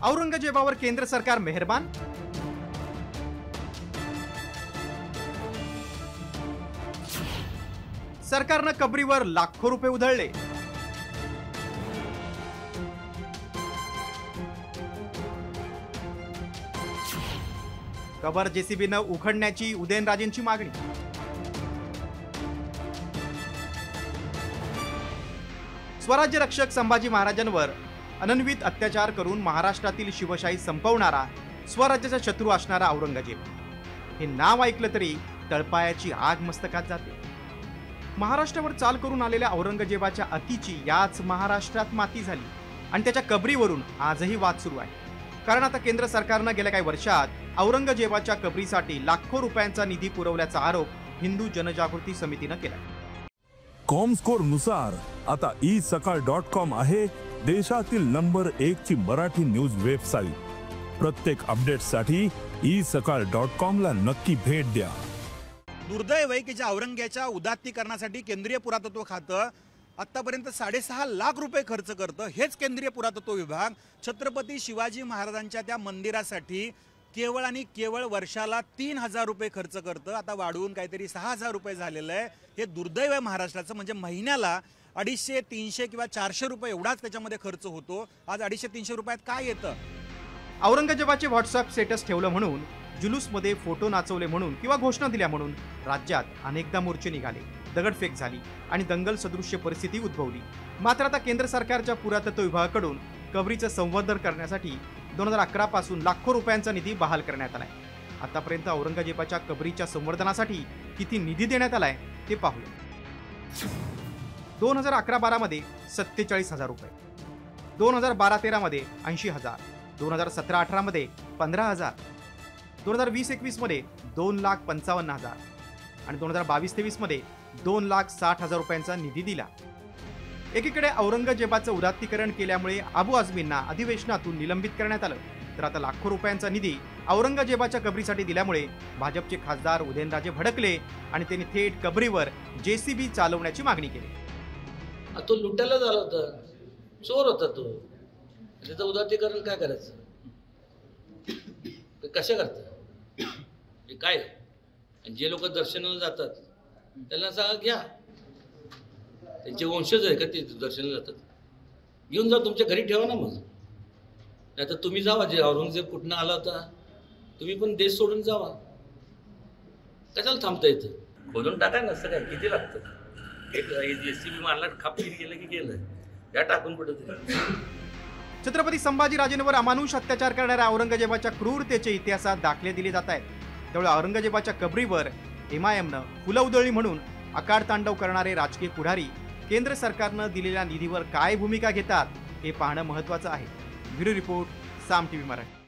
औरंगजेबावर केंद्र सरकार मेहरबान? सरकारनं कबरीवर लाखो रुपये उधळले. कबर जेसीबीनं उखडण्याची उदयनराजेंची मागणी. स्वराज्य रक्षक संभाजी महाराजांवर अनन्वित अत्याचार करून महाराष्ट्रातील शिवशाही संपवणारा, स्वराज्याचा शत्रू असणारा औरंगजेब हे नाव ऐकलं तरी तळपायाची आग मस्तकात जाते. महाराष्ट्रावर चाल करून आलेल्या औरंगजेबाच्या अतीची याच महाराष्ट्रात माती झाली आणि त्याच्या कबरीवरून आजही वाद सुरू आहे. कारण आता केंद्र सरकारनं गेल्या काही वर्षात औरंगजेबाच्या कबरीसाठी लाखो रुपयांचा निधी पुरवल्याचा आरोप हिंदू जनजागृती समितीनं केला. कॉमस्कोर नुसार आता isakal.com आहे देशातील नंबर 1 ची मराठी न्यूज वेबसाईट. प्रत्येक अपडेटसाठी isakal.com ला नक्की भेट द्या. दुर्दैव आहे की ज्या औरंगजेबाच्या उदात्तीकरणासाठी केंद्रीय पुरातत्व खातं आतापर्यंत 6.5 लाख रुपये खर्च करतं. हेच केंद्रीय पुरातत्व विभाग छत्रपती शिवाजी महाराजांच्या त्या मंदिरासाठी केवळ आणि केवळ वर्षाला 3,000 रुपये खर्च करतं. आता वाढवून काहीतरी 6,000 रुपये झालेलं आहे. हे दुर्दैव आहे महाराष्ट्राचं. म्हणजे महिन्याला 250, 300 किंवा 400 रुपये एवढाच त्याच्यामध्ये खर्च होतो. आज 250-300 रुपयात काय येतं? औरंगजेबाचे व्हॉट्सअप स्टेटस ठेवलं म्हणून, जुलूसमध्ये फोटो नाचवले म्हणून किंवा घोषणा दिल्या म्हणून राज्यात अनेकदा मोर्चे निघाले, दगडफेक झाली आणि दंगल सदृश्य परिस्थिती उद्भवली. मात्र आता केंद्र सरकारच्या पुरातत्व विभागाकडून कबरीचं संवर्धन करण्यासाठी 2011 पासून लाखो रुपयांचा निधी बहाल करण्यात आलाय. आतापर्यंत औरंगजेबाच्या कबरीच्या संवर्धनासाठी किती निधी देण्यात आलाय ते पाहूया. 2011-12 मध्ये 47,000 रुपये, 2012-13 मध्ये 80,000, 2017-18 मध्ये 15,000, 2020-21 मध्ये 2,55,000 आणि 2022-23 मध्ये 2,60,000 रुपयांचा निधी दिला. एकीकडे औरंगजेबाचं उदात्तीकरण केल्यामुळे अबू आझमींना अधिवेशनातून निलंबित करण्यात आलं, तर आता लाखो रुपयांचा निधी औरंगजेबाच्या कबरीसाठी दिल्यामुळे भाजपचे खासदार उदयनराजे भडकले आणि त्यांनी थेट कबरीवर जेसीबी चालवण्याची मागणी केली. तो लुटायला झाला होता, चोर होता तो. त्याचं उदात्तीकरण काय करायचं? कशा करतात हे काय? जे लोक दर्शनाला जातात त्यांना सांगा घ्या, त्यांचे वंशज आहे का ते दर्शनाला जातात, घेऊन जा, तुमच्या घरी ठेवा ना. मग नाही तर तुम्ही जावा, जे औरंगजेब कुठनं आला होता तुम्ही पण देश सोडून जावा. कशाला थांबता येतं? खोदून टाकाय नसतं काय? किती लागतं? एक जेसीबी मारला, खापकीर गेलं की गेलं, त्या टाकून कुठं. छत्रपती संभाजीराजेंवर अमानुष अत्याचार करणाऱ्या औरंगजेबाच्या क्रूरतेचे इतिहासात दाखले दिले जात आहेत. त्यामुळे औरंगजेबाच्या कबरीवर MIMनं फुलं उधळली म्हणून आकाड तांडव करणारे राजकीय पुढारी केंद्र सरकारनं दिलेल्या निधीवर काय भूमिका घेतात हे पाहणं महत्त्वाचं आहे. ब्युरो रिपोर्ट, साम TV मराठी.